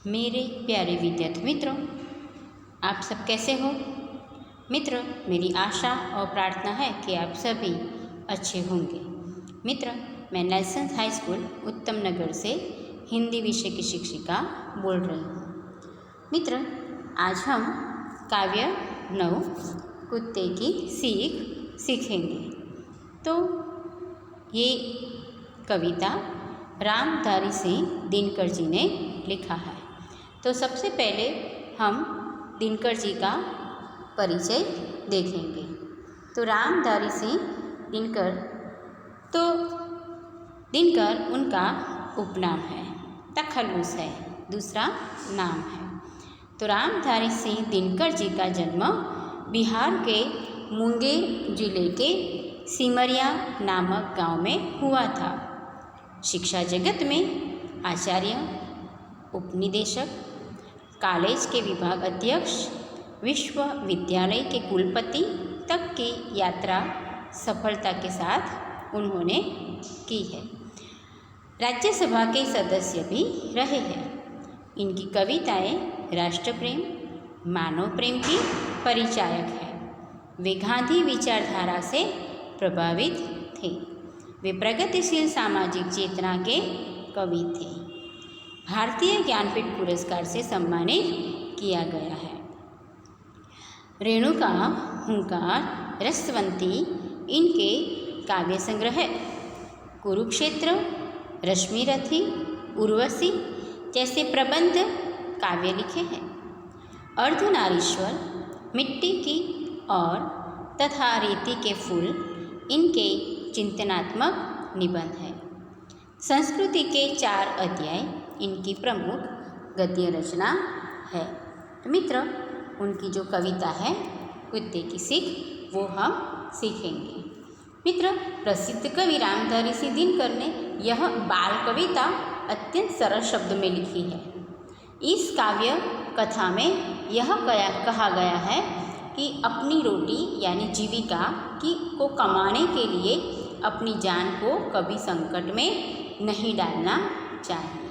मेरे प्यारे विद्यार्थी मित्रों, आप सब कैसे हो? मित्र, मेरी आशा और प्रार्थना है कि आप सभी अच्छे होंगे। मित्र, मैं नेल्सन हाई स्कूल उत्तम नगर से हिंदी विषय की शिक्षिका बोल रही हूँ। मित्र, आज हम काव्य 9 कुत्ते की सीख सीखेंगे। तो ये कविता रामधारी सिंह दिनकर जी ने लिखा है। तो सबसे पहले हम दिनकर जी का परिचय देखेंगे। तो रामधारी सिंह दिनकर, तो दिनकर उनका उपनाम है, तखल्लुस है, दूसरा नाम है। तो रामधारी सिंह दिनकर जी का जन्म बिहार के मुंगेर जिले के सिमरिया नामक गांव में हुआ था। शिक्षा जगत में आचार्य, उपनिदेशक, कॉलेज के विभाग अध्यक्ष, विश्वविद्यालय के कुलपति तक की यात्रा सफलता के साथ उन्होंने की है। राज्यसभा के सदस्य भी रहे हैं। इनकी कविताएं राष्ट्र प्रेम, मानव प्रेम की परिचायक है। वे गांधी विचारधारा से प्रभावित थे। वे प्रगतिशील सामाजिक चेतना के कवि थे। भारतीय ज्ञानपीठ पुरस्कार से सम्मानित किया गया है। रेणुका, हुंकार, रसवंती इनके काव्य संग्रह है। कुरुक्षेत्र, रश्मिरथी, उर्वशी जैसे प्रबंध काव्य लिखे हैं। अर्धनारीश्वर, मिट्टी की और तथा रेती के फूल इनके चिंतनात्मक निबंध है। संस्कृति के 4 अध्याय इनकी प्रमुख गद्य रचना है। तो मित्र, उनकी जो कविता है कुत्ते की सीख, वो हम सीखेंगे। मित्र, प्रसिद्ध कवि रामधारी सिंह दिनकर ने यह बाल कविता अत्यंत सरल शब्द में लिखी है। इस काव्य कथा में यह कहा गया है कि अपनी रोटी यानी जीविका को कमाने के लिए अपनी जान को कभी संकट में नहीं डालना चाहिए।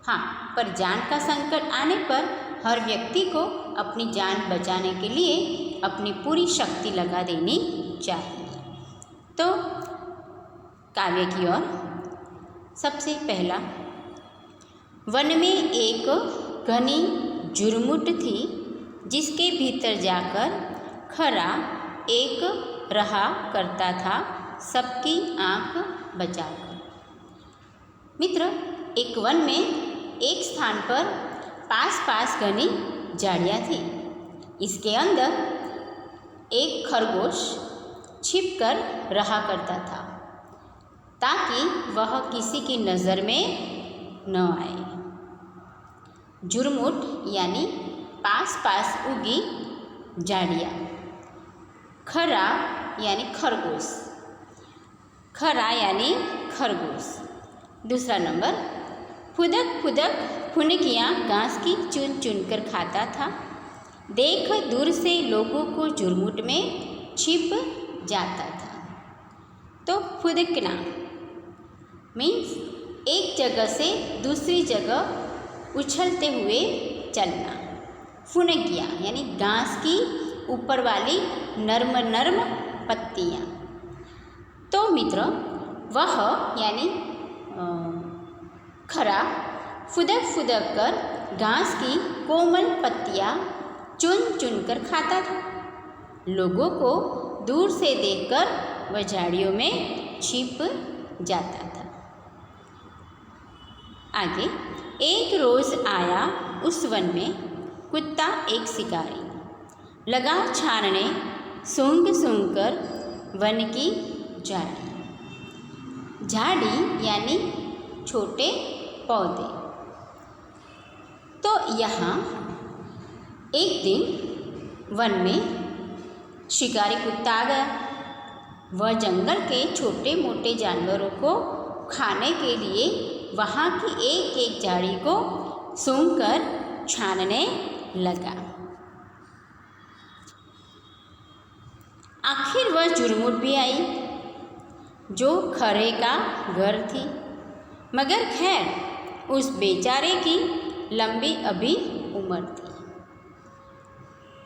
हाँ, पर जान का संकट आने पर हर व्यक्ति को अपनी जान बचाने के लिए अपनी पूरी शक्ति लगा देनी चाहिए। तो काव्य की ओर सबसे पहला, वन में एक घनी झुरमुट थी, जिसके भीतर जाकर खरा एक रहा करता था सबकी आँख बचाकर। मित्र, एक वन में एक स्थान पर पास घनी झाड़ियाँ थी। इसके अंदर एक खरगोश छिपकर रहा करता था, ताकि वह किसी की नज़र में न आए। झुरमुट यानी पास उगी झाड़ियाँ, खरा यानी खरगोश, खरा यानी खरगोश। दूसरा नंबर, फुदक फुनगियाँ घास की चुन कर खाता था। देख दूर से लोगों को झुरमुट में छिप जाता था। तो फुदकना मीन्स एक जगह से दूसरी जगह उछलते हुए चलना। फुनगियाँ यानी घास की ऊपर वाली नर्म पत्तियाँ। तो मित्र, वह यानी खरा फुदक कर घास की कोमल पत्तियाँ चुन कर खाता था। लोगों को दूर से देखकर वह झाड़ियों में छिप जाता था। आगे, एक रोज़ आया उस वन में कुत्ता एक शिकारी, लगा छानने सूंघ कर वन की झाड़ी यानी छोटे पौधे। तो यहाँ एक दिन वन में शिकारी कुत्ता आ गया। वह जंगल के छोटे मोटे जानवरों को खाने के लिए वहाँ की एक झाड़ी को सूंघकर छानने लगा। आखिर वह झुरमुट भी आई, जो खरे का घर थी। मगर खैर, उस बेचारे की लंबी अभी उम्र थी।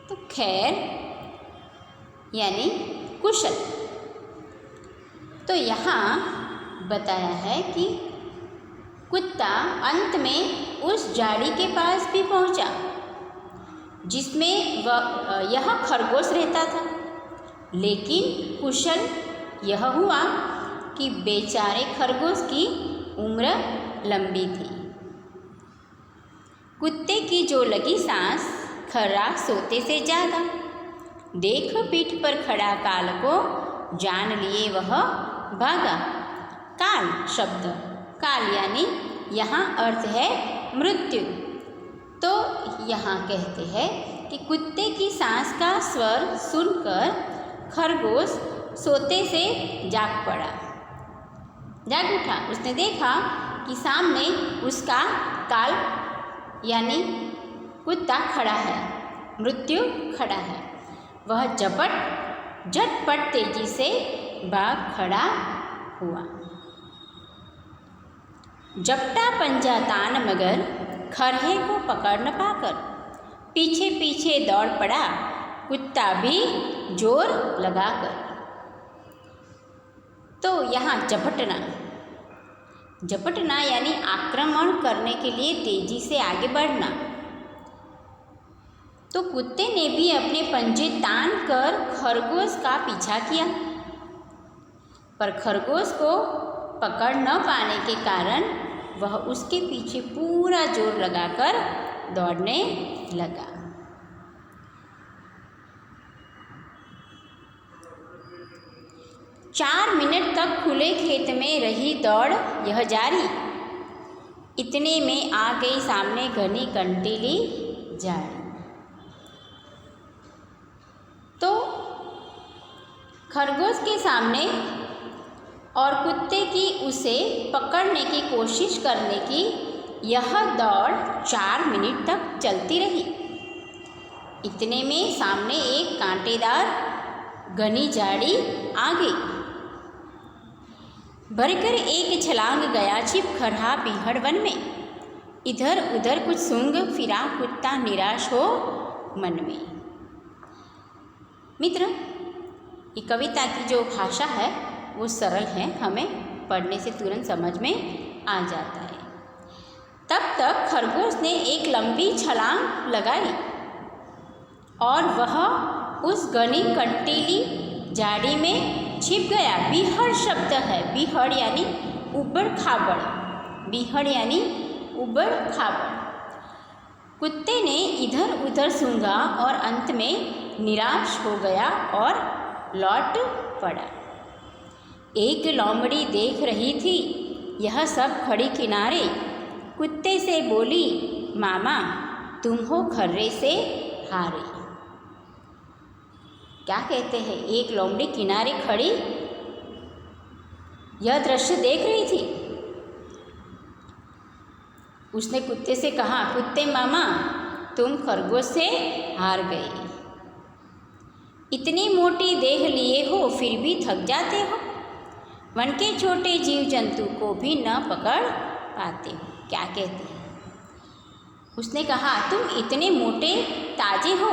तो खैर यानी कुशल। तो यहाँ बताया है कि कुत्ता अंत में उस झाड़ी के पास भी पहुँचा जिसमें यह खरगोश रहता था, लेकिन कुशल यह हुआ कि बेचारे खरगोश की उम्र लंबी थी। कुत्ते की जो लगी सांस खर्रा सोते से ज़्यादा, देख पीठ पर खड़ा काल को जान लिए वह भागा। काल शब्द, काल यानी यहाँ अर्थ है मृत्यु। तो यहाँ कहते हैं कि कुत्ते की सांस का स्वर सुनकर खरगोश सोते से जाग पड़ा, जाग उठा। उसने देखा कि सामने उसका काल यानी कुत्ता खड़ा है, मृत्यु खड़ा है। वह झटपट तेजी से भाग खड़ा हुआ। झपटा पंजा तान मगर खरहे को पकड़ न पाकर पीछे पीछे दौड़ पड़ा कुत्ता भी जोर लगाकर। तो यहाँ झपटना यानी आक्रमण करने के लिए तेजी से आगे बढ़ना। तो कुत्ते ने भी अपने पंजे तान कर खरगोश का पीछा किया, पर खरगोश को पकड़ न पाने के कारण वह उसके पीछे पूरा जोर लगाकर दौड़ने लगा। चार मिनट तक खुले खेत में रही दौड़ यह जारी। इतने में आ गई सामने घनी कंटीली झाड़ी। तो खरगोश के सामने और कुत्ते की उसे पकड़ने की कोशिश करने की यह दौड़ 4 मिनट तक चलती रही। इतने में सामने एक कांटेदार घनी झाड़ी आ गई। भरकर एक छलांग गया छिप खरहा पीहड़ वन में। इधर उधर कुछ सूंघ फिरा कुत्ता निराश हो मन में। मित्र, ये कविता की जो भाषा है वो सरल है, हमें पढ़ने से तुरंत समझ में आ जाता है। तब तक खरगोश ने एक लंबी छलांग लगाई और वह उस घनी कंटीली झाड़ी में छिप गया। बीहड़ शब्द है, बीहड़ यानी उबड़ खाबड़, बीहड़ यानी उबड़ खाबड़। कुत्ते ने इधर उधर सूंघा और अंत में निराश हो गया और लौट पड़ा। एक लोमड़ी देख रही थी यह सब खड़ी किनारे। कुत्ते से बोली, मामा तुम हो खर्रे से हारे। क्या कहते हैं, एक लोमड़ी किनारे खड़ी यह दृश्य देख रही थी। उसने कुत्ते से कहा, कुत्ते मामा तुम खरगोश से हार गए। इतनी मोटी देह लिए हो फिर भी थक जाते हो। वन के छोटे जीव जंतु को भी न पकड़ पाते हो। क्या कहते हैं, उसने कहा तुम इतने मोटे ताजे हो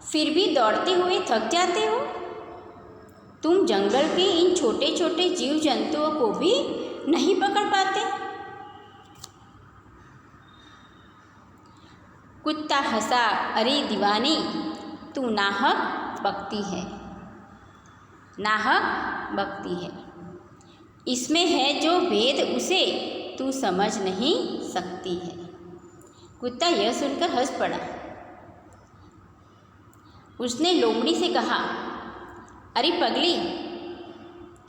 फिर भी दौड़ते हुए थक जाते हो। तुम जंगल के इन छोटे छोटे जीव जंतुओं को भी नहीं पकड़ पाते। कुत्ता हंसा, अरे दीवानी तू नाहक बकती है, नाहक बकती है। इसमें है जो भेद उसे तू समझ नहीं सकती है। कुत्ता यह सुनकर हंस पड़ा। उसने लोमड़ी से कहा, अरे पगली,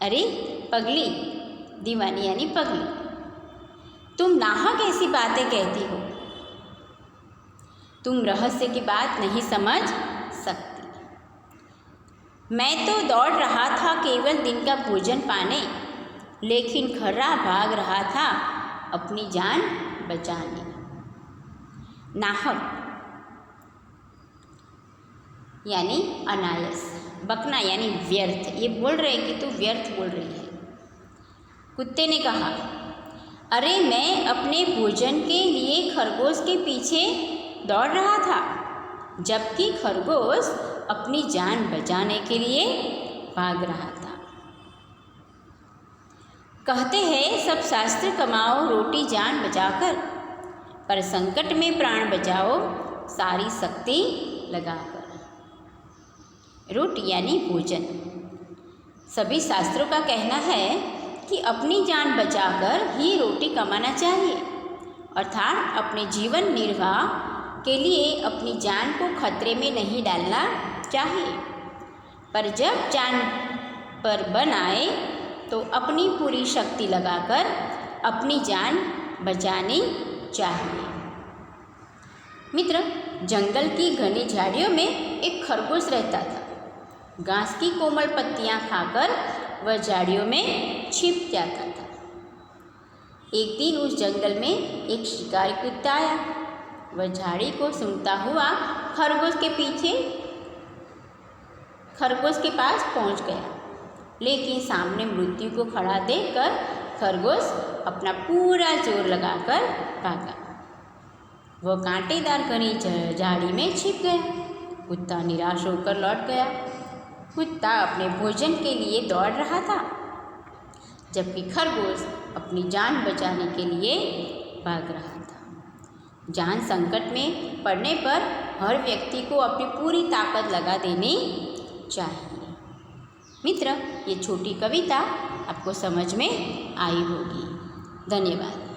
अरे पगली, दीवानी यानी पगली, तुम नाहक ऐसी बातें कहती हो। तुम रहस्य की बात नहीं समझ सकती। मैं तो दौड़ रहा था केवल दिन का भोजन पाने, लेकिन खर्रा भाग रहा था अपनी जान बचाने। नाहक यानी अनायस, बकना यानी व्यर्थ। ये बोल रहे कि तू व्यर्थ बोल रही है। कुत्ते ने कहा, अरे मैं अपने भोजन के लिए खरगोश के पीछे दौड़ रहा था, जबकि खरगोश अपनी जान बचाने के लिए भाग रहा था। कहते हैं सब शास्त्र कमाओ रोटी जान बचाकर, पर संकट में प्राण बचाओ सारी शक्ति लगाकर। रोटी यानी भोजन। सभी शास्त्रों का कहना है कि अपनी जान बचाकर ही रोटी कमाना चाहिए, अर्थात अपने जीवन निर्वाह के लिए अपनी जान को खतरे में नहीं डालना चाहिए। पर जब जान पर बन आए तो अपनी पूरी शक्ति लगाकर अपनी जान बचानी चाहिए। मित्र, जंगल की घनी झाड़ियों में एक खरगोश रहता था। घास की कोमल पत्तियां खाकर वह झाड़ियों में छिप जाता था। एक दिन उस जंगल में एक शिकारी कुत्ता आया। वह झाड़ी को सूंघता हुआ खरगोश के पास पहुंच गया, लेकिन सामने मृत्यु को खड़ा देखकर खरगोश अपना पूरा जोर लगाकर भागा। वह कांटेदार घनी झाड़ी में छिप गया। कुत्ता निराश होकर लौट गया। कुत्ता अपने भोजन के लिए दौड़ रहा था, जबकि खरगोश अपनी जान बचाने के लिए भाग रहा था। जान संकट में पड़ने पर हर व्यक्ति को अपनी पूरी ताकत लगा देनी चाहिए। मित्र, ये छोटी कविता आपको समझ में आई होगी। धन्यवाद।